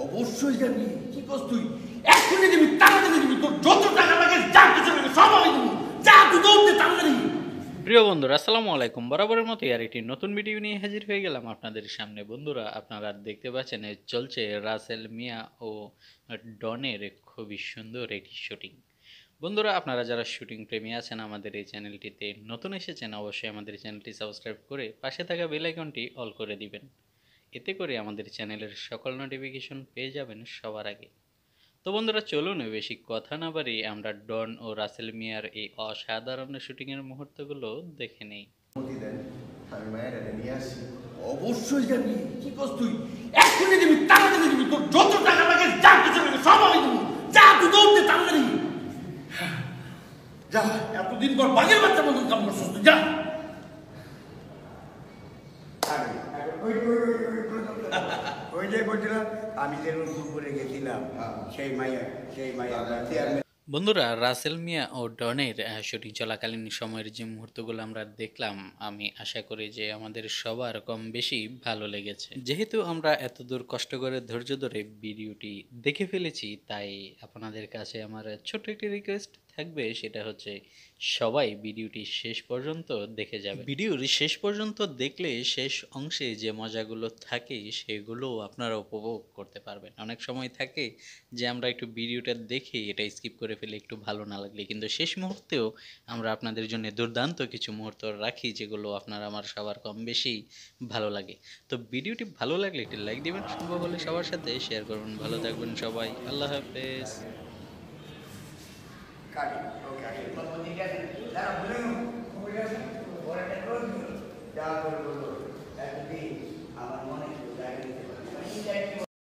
অবশ্যই যাবি। কি করছ তুই? এক্ষুনি দিবি, তাড়াতাড়ি দিবি। তোর যত টাকা লাগে যা কিছু লাগে সব আমি দিব। যা তুই দৌড়তে তাড়াতাড়ি। প্রিয় বন্ধুরা আসসালামু আলাইকুম। বরাবরের মতো আর একটি নতুন ভিডিও নিয়ে হাজির হয়ে গেলাম আপনাদের সামনে। বন্ধুরা আপনারা দেখতে পাচ্ছেন চলছে রাসেল মিয়া ও ডনের খুবই সুন্দর একটি শুটিং। বন্ধুরা আপনারা যারা শুটিং প্রেমী আছেন আমাদের এই চ্যানেলটিতে নতুন এসেছেন অবশ্যই আমাদের চ্যানেলটি সাবস্ক্রাইব করে পাশে থাকা বেল আইকনটি অল করে দিবেন। এতে করে আমাদের চ্যানেলের সকল নোটিফিকেশন পেয়ে যাবেন সবার আগে। তো বন্ধুরা চলুন বেশি কথা না বাড়িয়ে আমরা ডন ও রাসেল মিয়ার এই অসাধারণ শুটিংয়ের মুহূর্তগুলো দেখে নেই। আমি মায়ের নিয়ে আসি। অবশ্যই যাবি। কি করছ তুই? এক্ষুনি দিবি, তাড়াতাড়ি দিবি। তোর যত টাকা লাগে যা কিছু লাগে সব আমি দিব। যা তুই দৌড়তে তাড়াতাড়ি। যা, এতদিন পর বাঘের বাচ্চা মতন কাম করছিস তুই, যা। ওই যে বলছিলাম আমি যে রসুলপুরে গেছিলাম সেই মাইয়া বন্ধুরা রাসেল মিয়া ও ডনের শুটিং চলাকালীন সময়ের যে মুহূর্তগুলো আমরা দেখলাম আমি আশা করি যে আমাদের সবার কম বেশি ভালো লেগেছে। যেহেতু আমরা এতদূর কষ্ট করে ধৈর্য ধরে ভিডিওটি দেখে ফেলেছি তাই আপনাদের কাছে আমার ছোট্ট একটি রিকোয়েস্ট থাকবে, সেটা হচ্ছে সবাই ভিডিওটি শেষ পর্যন্ত দেখে যাবে। ভিডিওর শেষ পর্যন্ত দেখলে শেষ অংশে যে মজাগুলো থাকে সেগুলো আপনারা উপভোগ করতে পারবেন। অনেক সময় থাকে যে আমরা একটু ভিডিওটা দেখে এটা স্কিপ করে ফেলে একটু ভালো না লাগলে, কিন্তু শেষ মুহূর্তেও আমরা আপনাদের জন্য দুর্দান্ত কিছু মুহূর্ত রাখি যেগুলো আপনার আমার সবার কম বেশি ভালো লাগে। তো ভিডিওটি ভালো লাগলে একটি লাইক দিবেন, সম্ভব হলে সবার সাথে শেয়ার করবেন। ভালো থাকবেন সবাই, আল্লাহ হাফেজ। কাটি ওকে